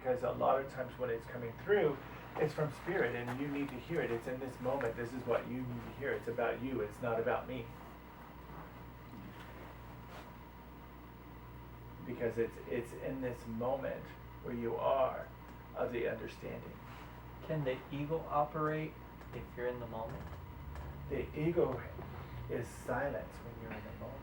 because a lot of times when it's coming through, it's from spirit and you need to hear it. It's in this moment. This is what you need to hear. It's about you. It's not about me. Because it's in this moment where you are of the understanding. Can the ego operate if you're in the moment? The ego is silence when you're in the moment.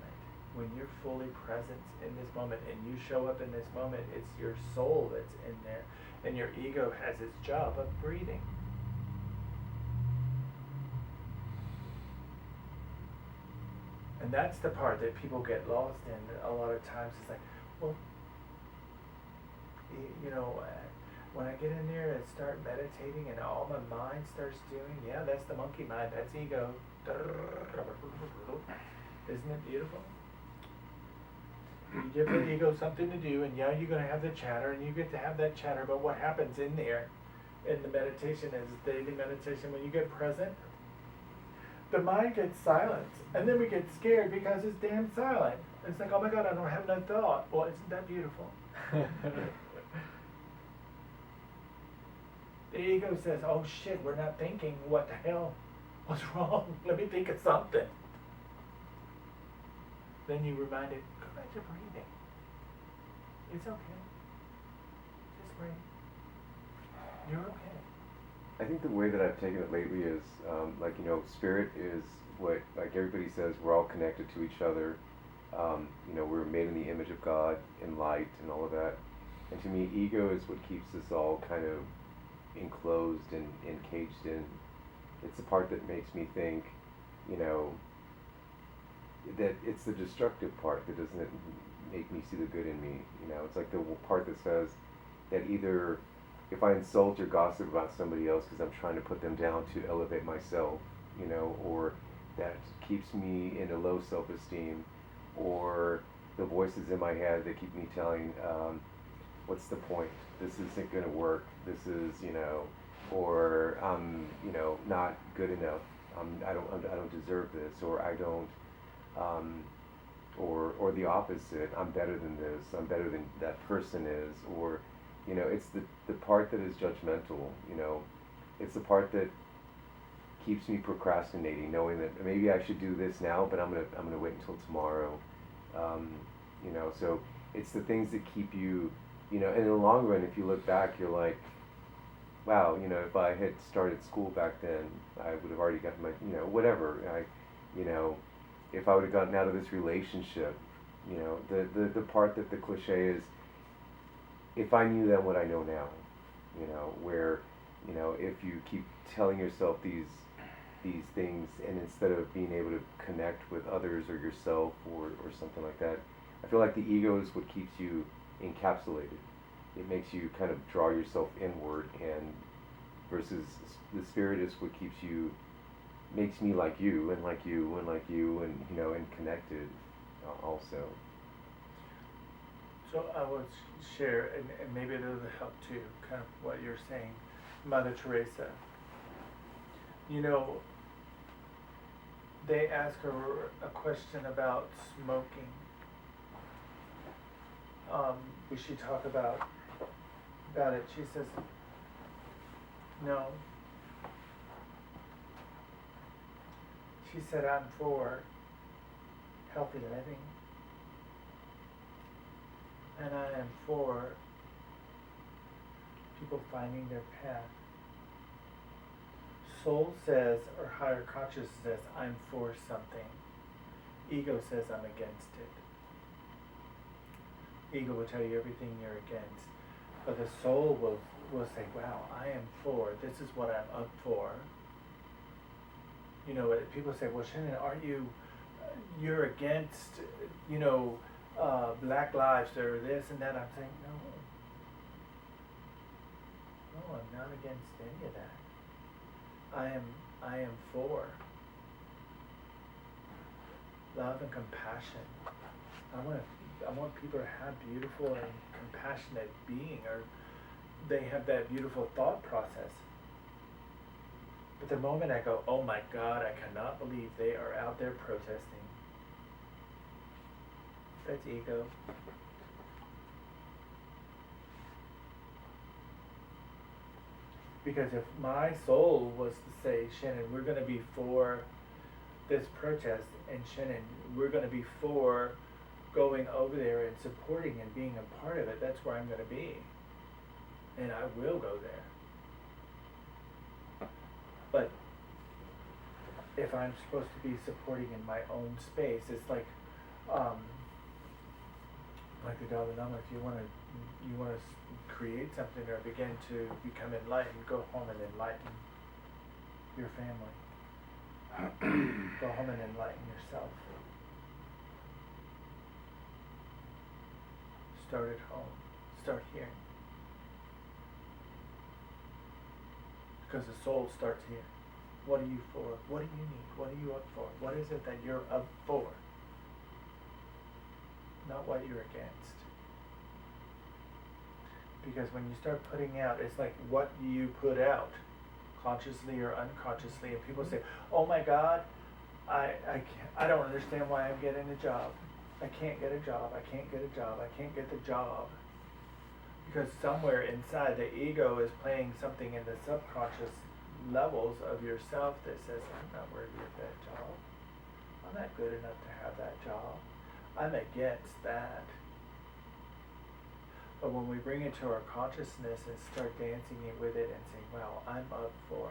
When you're fully present in this moment and you show up in this moment, it's your soul that's in there. And your ego has its job of breathing. And that's the part that people get lost in a lot of times. It's like, well, when I get in there and start meditating and all my mind starts doing, yeah, that's the monkey mind, that's ego. Isn't it beautiful? You give the ego something to do, and yeah, you're going to have the chatter, and you get to have that chatter, but what happens in there, in the meditation, is daily meditation, when you get present, the mind gets silent, and then we get scared because it's damn silent. It's like, oh my God, I don't have no thought. Well, isn't that beautiful? The ego says, oh shit, we're not thinking. What the hell? What's wrong? Let me think of something. Then you remind it, go back to breathing. It's okay. Just breathe. You're okay. I think the way that I've taken it lately is, spirit is what, like everybody says, we're all connected to each other. We're made in the image of God, in light, and all of that. And to me, ego is what keeps us all kind of enclosed and caged in. It's the part that makes me think, that it's the destructive part that doesn't make me see the good in me. It's like the part that says that either if I insult or gossip about somebody else because I'm trying to put them down to elevate myself, or that keeps me in a low self-esteem, or the voices in my head that keep me telling, what's the point? This isn't going to work. This is, or I'm, not good enough. I don't deserve this, or I don't, or the opposite. I'm better than this. I'm better than that person is, or, it's the part that is judgmental. It's the part that keeps me procrastinating, knowing that maybe I should do this now, but I'm gonna wait until tomorrow. So it's the things that keep you, and in the long run, if you look back, you're like, wow, if I had started school back then, I would have already gotten my, whatever. If I would have gotten out of this relationship, the part that the cliche is, if I knew then what I know now, where, if you keep telling yourself these things, and instead of being able to connect with others or yourself or something like that, I feel like the ego is what keeps you encapsulated. It makes you kind of draw yourself inward, and versus the spirit is what keeps you, makes me like you and like you and like you, and and connected also. So I will share, and maybe it'll help too, kind of what you're saying. Mother Teresa, they ask her a question about smoking. We should talk about it. She says, no. She said, I'm for healthy living. And I am for people finding their path. Soul says, or higher consciousness says, I'm for something. Ego says, I'm against it. Ego will tell you everything you're against. But the soul will say, wow, I am for, this is what I'm up for. People say, well, Shannon, aren't you're against, Black lives or this and that. I'm saying, no, I'm not against any of that. I am for love and compassion. I want people to have beautiful and compassionate being, or they have that beautiful thought process. But the moment I go, oh my God, I cannot believe they are out there protesting. That's ego. Because if my soul was to say, Shannon, we're going to be for this protest, and Shannon, we're going to be for going over there and supporting and being a part of it, that's where I'm going to be. And I will go there. But if I'm supposed to be supporting in my own space, it's like the Dalai Lama, if you want to create something or begin to become enlightened, go home and enlighten your family. Go home and enlighten yourself. Start at home. Start here. Because the soul starts here. What are you for? What do you need? What are you up for? What is it that you're up for? Not what you're against. Because when you start putting out, it's like what you put out, consciously or unconsciously, and people say, oh my God, I don't understand why I'm getting a job. I can't get a job, I can't get a job, I can't get the job. Because somewhere inside the ego is playing something in the subconscious levels of yourself that says, I'm not worthy of that job. I'm not good enough to have that job. I'm against that. But when we bring it to our consciousness and start dancing it with it and saying, well, I'm up for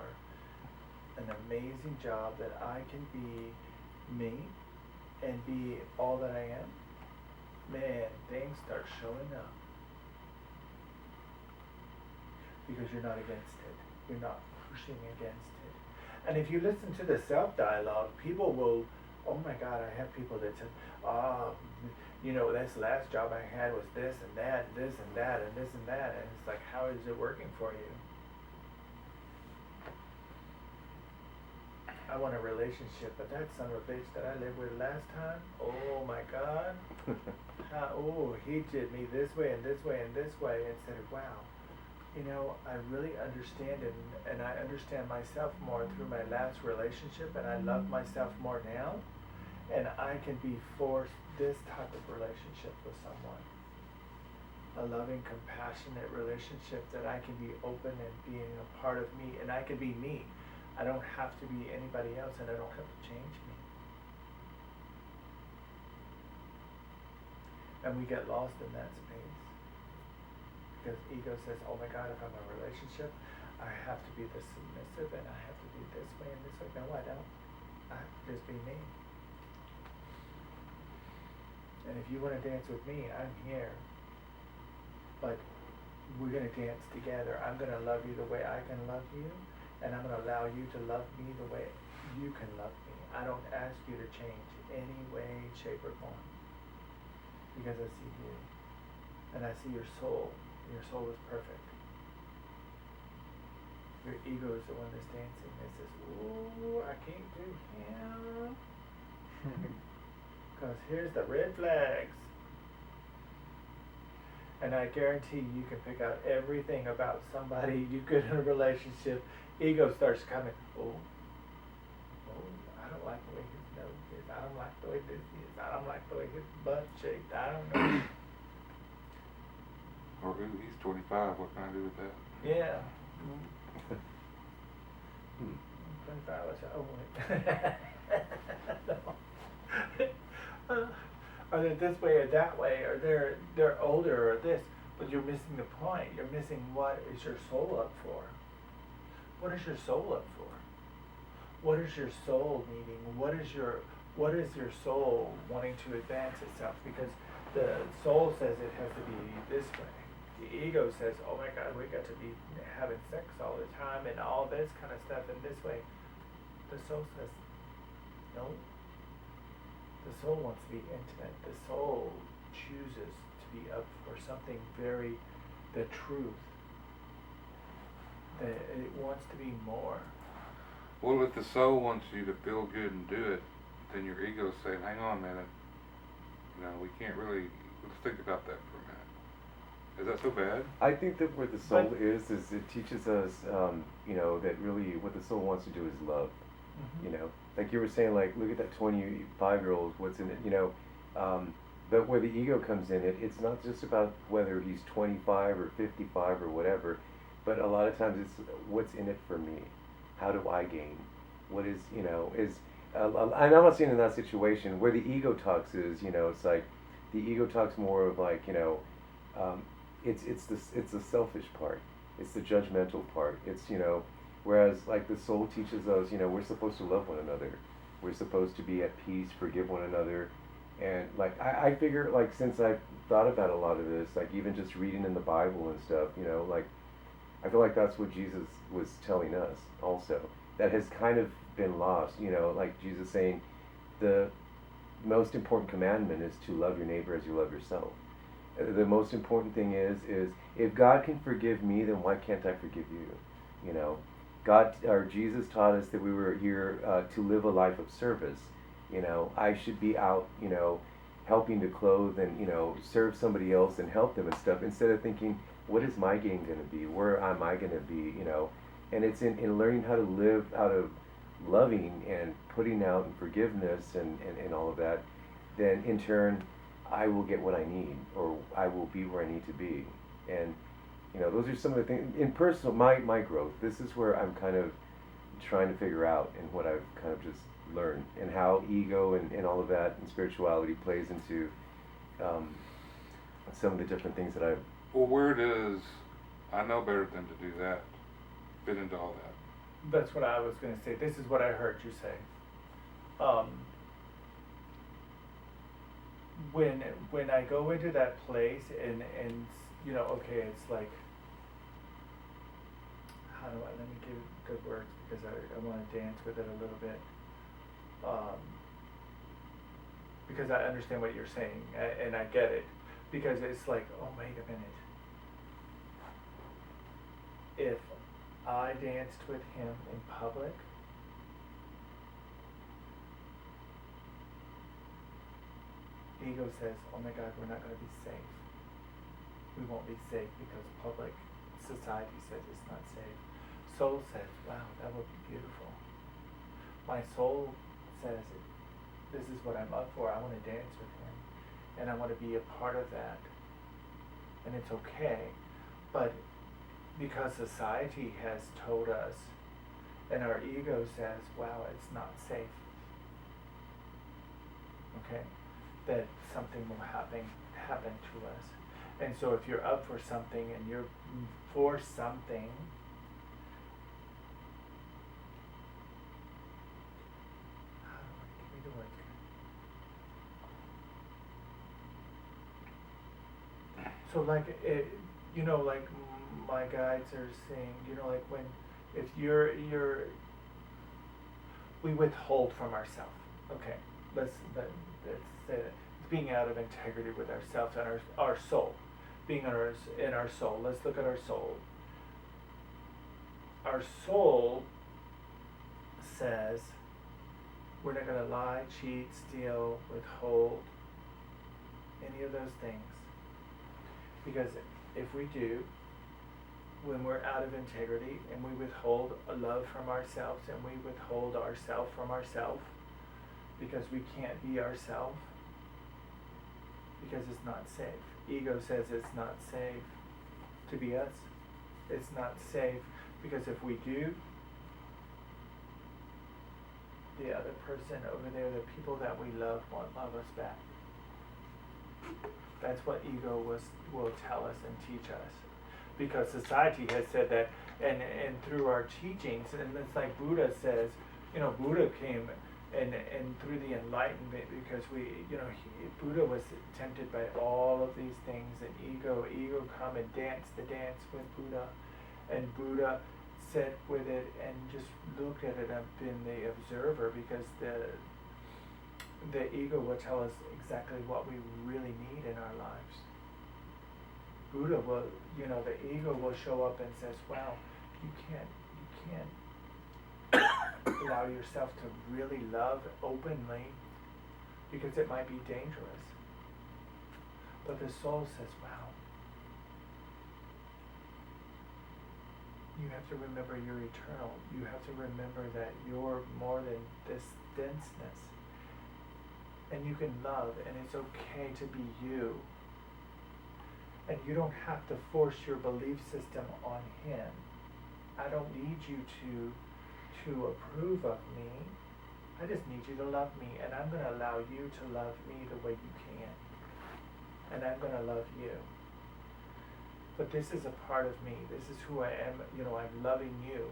an amazing job that I can be me and be all that I am, man, things start showing up. Because you're not against it. You're not pushing against it. And if you listen to the self-dialogue, people will, oh my God, I have people that say, this last job I had was this and that, and this and that, and this and that. And it's like, how is it working for you? I want a relationship, but that son of a bitch that I lived with last time, oh my God. He did me this way and this way and this way. And said, wow. I really understand and I understand myself more through my last relationship, and I love myself more now, and I can be for this type of relationship with someone. A loving, compassionate relationship that I can be open and being a part of me, and I can be me. I don't have to be anybody else, and I don't have to change me. And we get lost in that space. Because ego says, oh my God, if I'm in a relationship, I have to be this submissive and I have to be this way and this way. No, I don't. I have to just be me. And if you want to dance with me, I'm here. But we're going to dance together. I'm going to love you the way I can love you, and I'm going to allow you to love me the way you can love me. I don't ask you to change any way, shape, or form. Because I see you. And I see your soul. Your soul is perfect. Your ego is the one that's dancing. It says, ooh, I can't do him. Because here's the red flags. And I guarantee you can pick out everything about somebody you get in a relationship. Ego starts coming, I don't like the way his nose is. I don't like the way this is. I don't like the way his butt shaped. I don't know. Or he's 25, what can I do with that? Yeah. 25, or they're this way or that way, or they're older or this, but you're missing the point. You're missing what is your soul up for. What is your soul up for? What is your soul needing? What is your soul wanting to advance itself? Because the soul says it has to be this way. The ego says, oh my God, we got to be having sex all the time and all this kind of stuff in this way. The soul says, no. The soul wants to be intimate. The soul chooses to be up for something the truth. That it wants to be more. Well, if the soul wants you to feel good and do it, then your ego's saying, hang on a minute. We can't really, let's think about that for a minute. Is that so bad? I think that where the soul is it teaches us, that really what the soul wants to do is love. Mm-hmm. Like you were saying, like, look at that 25-year-old, what's in it, but where the ego comes in, it's not just about whether he's 25 or 55 or whatever. But a lot of times it's what's in it for me. How do I gain? What is, and I'm not saying in that situation where the ego talks is, it's like the ego talks more of like, um, it's the selfish part. It's the judgmental part. It's, whereas like the soul teaches us, we're supposed to love one another. We're supposed to be at peace, forgive one another. And like I figure like since I've thought about a lot of this, like even just reading in the Bible and stuff, like I feel like that's what Jesus was telling us also. That has kind of been lost, like Jesus saying the most important commandment is to love your neighbor as you love yourself. The most important thing is if God can forgive me, then why can't I forgive you? God or Jesus taught us that we were here to live a life of service. I should be out, helping to clothe and serve somebody else and help them and stuff instead of thinking, what is my gain going to be? Where am I going to be? And it's in learning how to live out of loving and putting out and forgiveness and all of that. Then in turn, I will get what I need, or I will be where I need to be. And those are some of the things in personal my growth. This is where I'm kind of trying to figure out and what I've kind of just learned and how ego and all of that and spirituality plays into some of the different things that I've. Well, where does I know better than to do that fit into all that? That's what I was going to say. This is what I heard you say. When I go into that place and okay, it's like, let me give good words because I want to dance with it a little bit. Because I understand what you're saying and I get it. Because it's like, oh, wait a minute. If I danced with him in public, ego says, oh my God, we're not going to be safe. We won't be safe because public society says it's not safe. Soul says, wow, that would be beautiful. My soul says, this is what I'm up for. I want to dance with him. And I want to be a part of that. And it's okay. But because society has told us, and our ego says, wow, it's not safe. Okay? That something will happen to us. And so if you're up for something and you're for something, give me the words. So like it, like my guides are saying, like when if we withhold from ourselves. Okay, let's say that. It's being out of integrity with ourselves and our soul. Being in our soul. Let's look at our soul. Our soul says we're not going to lie, cheat, steal, withhold, any of those things. Because if we do, when we're out of integrity and we withhold a love from ourselves and we withhold ourselves from ourselves because we can't be ourselves, because it's not safe. Ego says it's not safe to be us. It's not safe because if we do, the other person over there, the people that we love won't love us back. That's what ego will tell us and teach us. Because society has said that, and through our teachings, and it's like Buddha says, Buddha came and through the enlightenment, because Buddha was tempted by all of these things, and ego come and dance the dance with Buddha, and Buddha sat with it and just looked at it and been the observer, because the ego will tell us exactly what we really need in our lives. Buddha will, the ego will show up and says, wow, you can't allow yourself to really love openly because it might be dangerous. But the soul says, wow, you have to remember you're eternal. You have to remember that you're more than this denseness. And you can love, and it's okay to be you. And you don't have to force your belief system on him. I don't need you to approve of me. I just need you to love me, and I'm going to allow you to love me the way you can. And I'm going to love you. But this is a part of me. This is who I am. You know, I'm loving you.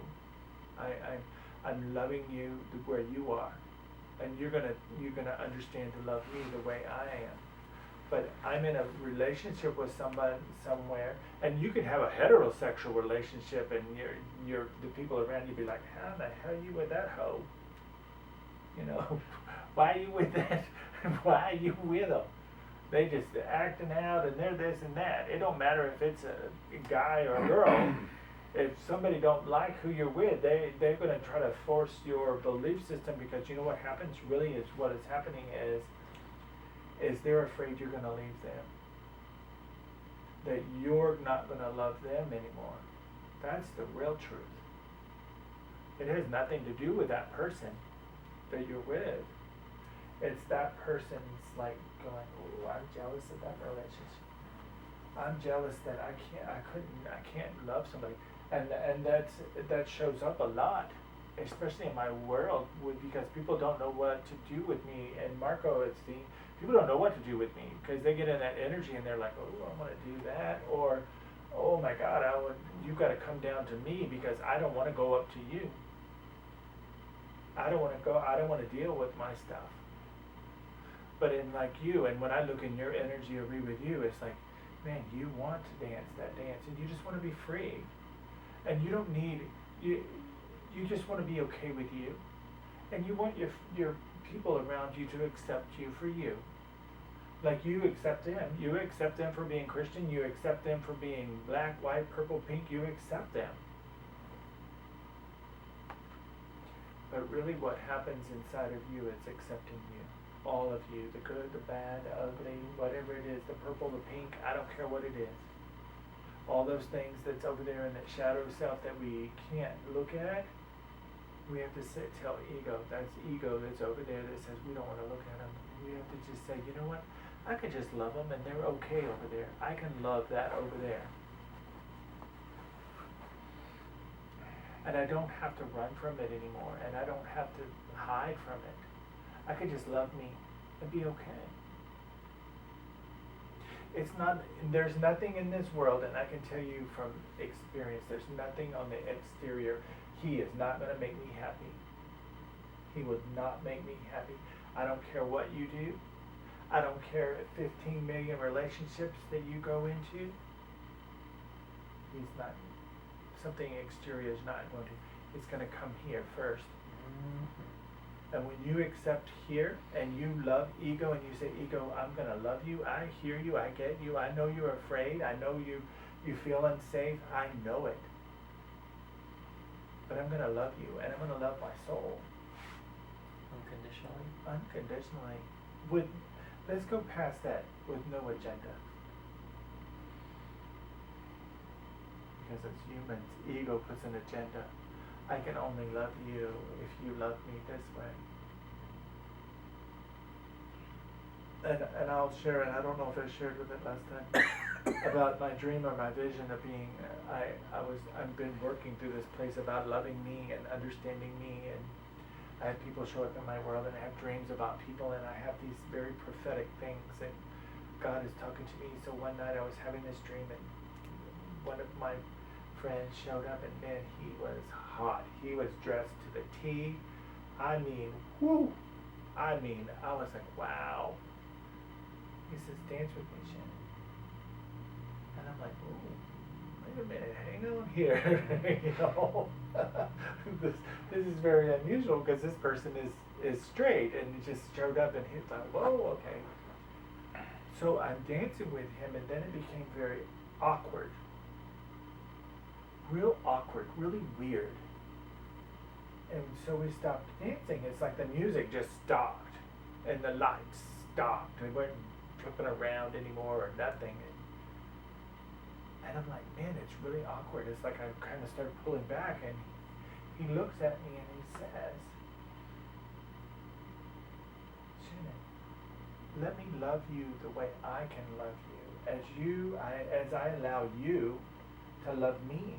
I'm loving you where you are. And you're gonna understand to love me the way I am. But I'm in a relationship with somebody somewhere, and you can have a heterosexual relationship, and the people around you be like, how the hell are you with that hoe? You know, why are you with that? Why are you with them? They just acting out, and they're this and that. It don't matter if it's a guy or a girl. If somebody don't like who you're with, they're going to try to force your belief system, because you know what happens really is what is happening is they're afraid you're going to leave them. That you're not going to love them anymore. That's the real truth. It has nothing to do with that person that you're with. It's that person's like going, oh, I'm jealous of that relationship. I'm jealous that I can't love somebody. And that shows up a lot, especially in my world, because people don't know what to do with me. And Marco, people don't know what to do with me, because they get in that energy and they're like, oh, I want to do that, or, oh my God, you've got to come down to me because I don't want to go up to you. I don't want to deal with my stuff. But in like you, and when I look in your energy or be with you, it's like, man, you want to dance that dance, and you just want to be free. And you don't need, you just want to be okay with you. And you want your people around you to accept you for you. Like you accept them. You accept them for being Christian. You accept them for being black, white, purple, pink. You accept them. But really what happens inside of you is accepting you. All of you. The good, the bad, the ugly, whatever it is. The purple, the pink. I don't care what it is. All those things that's over there in that shadow self that we can't look at, we have to tell ego. That's ego that's over there that says we don't want to look at them. We have to just say, you know what? I can just love them, and they're okay over there. I can love that over there. And I don't have to run from it anymore, and I don't have to hide from it. I can just love me and be okay. There's nothing in this world, and I can tell you from experience, there's nothing on the exterior. He is not going to make me happy. He would not make me happy. I don't care what you do. I don't care if 15 million relationships that you go into. He's not, something exterior is not going to, it's going to come here first. Mm-hmm. And when you accept here and you love ego and you say, ego, I'm going to love you. I hear you. I get you. I know you're afraid. I know you feel unsafe. I know it. But I'm going to love you, and I'm going to love my soul. Unconditionally? Unconditionally. Let's go past that with no agenda. Because as humans, ego puts an agenda. I can only love you if you love me this way. And I'll share it. I don't know if I shared with it last time about my dream or my vision of being. I've been working through this place about loving me and understanding me, and I have people show up in my world, and I have dreams about people, and I have these very prophetic things, and God is talking to me. So one night I was having this dream, and one of my friend showed up, and man, he was hot. He was dressed to the T. I mean, whoo! I was like, wow. He says, dance with me, Shannon. And I'm like, ooh, wait a minute, hang on here. You know, this is very unusual, because this person is straight, and he just showed up, and he's like, whoa, okay. So I'm dancing with him, and then it became very awkward. Real awkward, really weird. And so we stopped dancing. It's like the music just stopped, and the lights stopped. We weren't flipping around anymore or nothing. And I'm like, man, it's really awkward. It's like I kind of started pulling back, and he looks at me and he says, Shannon, let me love you the way I can love you, as I allow you to love me,